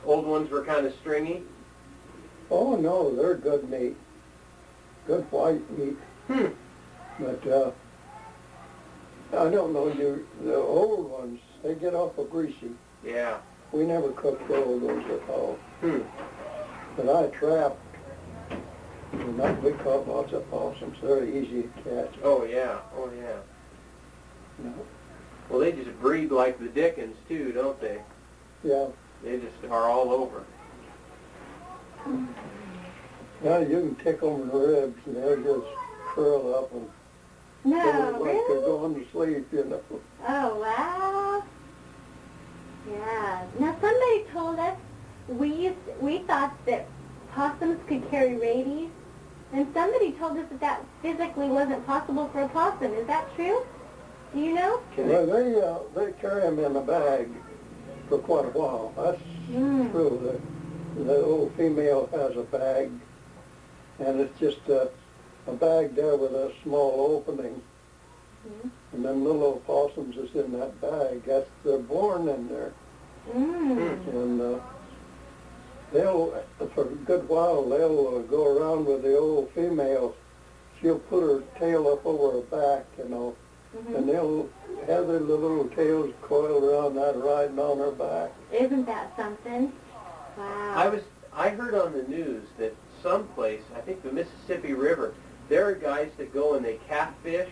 Old ones were kind of stringy? Oh no, they're good meat. Good white meat. But I don't know, the old ones, they get awful greasy. Yeah. We never cooked the old ones at all. But I trapped. We caught lots of possums. They're easy to catch. Oh yeah, oh yeah. No. Well, they just breed like the dickens too, don't they? Yeah. They just are all over. Yeah, you can tickle them in the ribs and they'll just curl up and No, like they're really? going to sleep, you know. Oh, wow. Yeah. Now, somebody told us we thought that possums could carry rabies, and somebody told us that that physically wasn't possible for a possum. Is that true? Do you know? Well, they carry them in a bag for quite a while. That's true. The old female has a bag, and it's just a bag there with a small opening. And them little opossums is in that bag. They're born in there. And they'll, for a good while, they'll go around with the old female. She'll put her tail up over her back, you know, and they'll have their little tails coiled around that, riding on her back. Isn't that something? Wow. I heard on the news that someplace, I think the Mississippi River, there are guys that go and they catfish,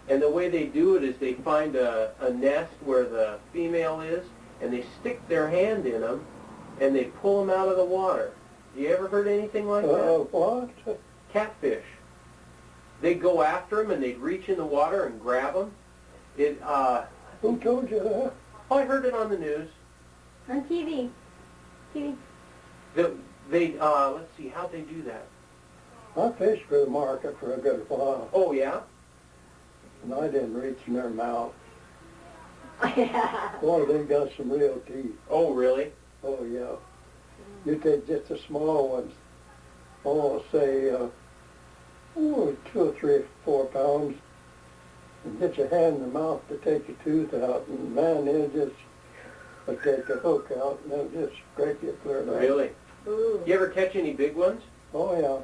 and the way they do it is they find a nest where the female is, and they stick their hand in them, and they pull them out of the water. You ever heard anything like that? What? Catfish. They'd go after them, and they'd reach in the water and grab them. Who told you that? Oh, I heard it on the news. On TV. Let's see, how'd they do that? I fished for the market for a good while, Oh, yeah? and I didn't reach in their mouth. Yeah. Boy, they got some real teeth. Oh, really? Oh, yeah. You take just the small ones, say, 2 or 3 or 4 pounds, and get your hand in the mouth to take your tooth out, and man, they'll just take the hook out, and they'll just scrape you clear out. Really? Ooh. You ever catch any big ones? Oh, yeah.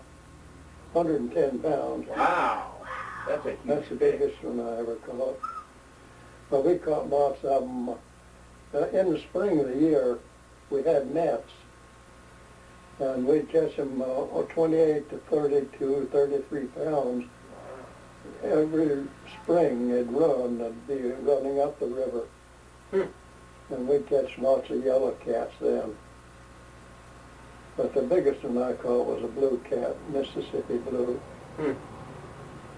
110 pounds. Wow. That's a huge That's the fish. biggest one I ever caught. But we caught lots of them. In the spring of the year, we had nets, and we'd catch them 28 to 32, 33 pounds. Every spring they'd be running up the river. And we'd catch lots of yellow cats then. But the biggest one I caught was a blue cat, Mississippi blue.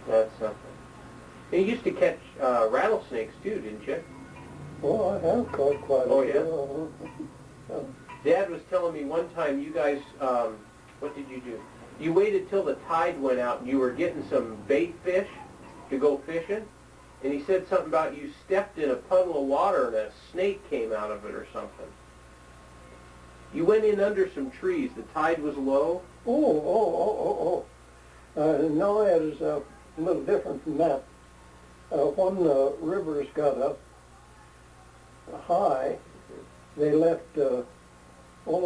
That's something. You used to catch rattlesnakes too, didn't you? Oh, I have caught quite a few. Oh, yeah? Dad was telling me one time you guys, what did you do? You waited till the tide went out and you were getting some bait fish to go fishing, and he said something about you stepped in a puddle of water and a snake came out of it or something. You went in under some trees. The tide was low. No, it is a little different from that. When the rivers got up high, they left all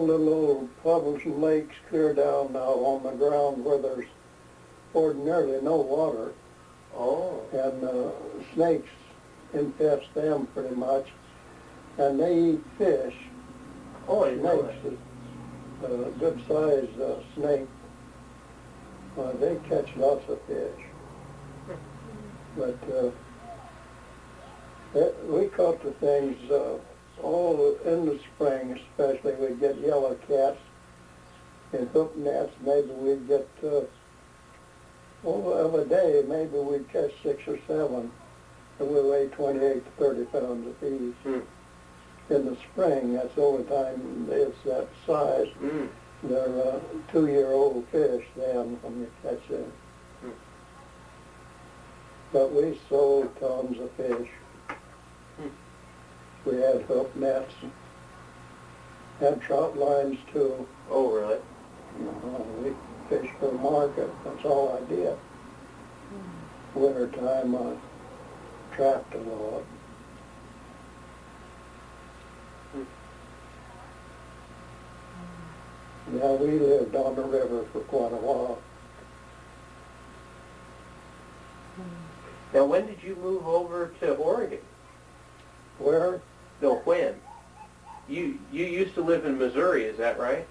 the little puddles and lakes clear down now on the ground where there's ordinarily no water. Oh. And snakes infest them pretty much, and they eat fish. Oh, I know Snakes, a good-sized snake, they catch lots of fish. But we caught the things all in the spring, especially. We'd get yellow cats in hook nets. Maybe we'd get, of a day, maybe we'd catch 6 or 7, and we weigh 28 to 30 pounds apiece. In the spring, that's the only time it's that size. They're 2-year-old fish then when you catch them. But we sold tons of fish. We had hook nets, had trout lines too. Oh, really? We fished for the market. That's all I did. Wintertime, I trapped a lot. Yeah, we lived on the river for quite a while. Now, when did you move over to Oregon? Where? No, when? You used to live in Missouri, is that right?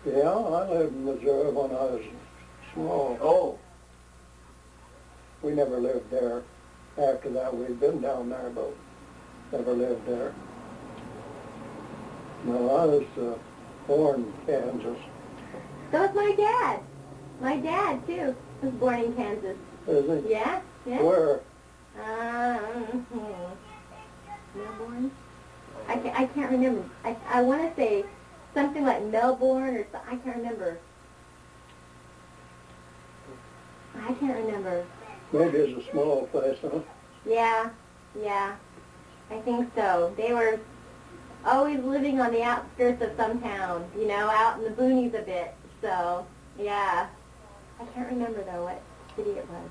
Yeah, I lived in Missouri when I was small. Oh, We never lived there. After that, we've been down there, but never lived there. No, I was born in Kansas. So was my dad. My dad, too, was born in Kansas. Is he? Yeah, yeah. Where? Melbourne? I can't remember. I want to say something like Melbourne or I can't remember. I can't remember. Maybe it's a small place, huh? Yeah, yeah. I think so. They were always living on the outskirts of some town, you know, out in the boonies a bit. So, yeah. I can't remember, though, what city it was.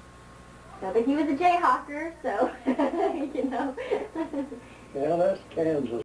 So, but he was a Jayhawker, so, you know. Yeah, that's Kansas.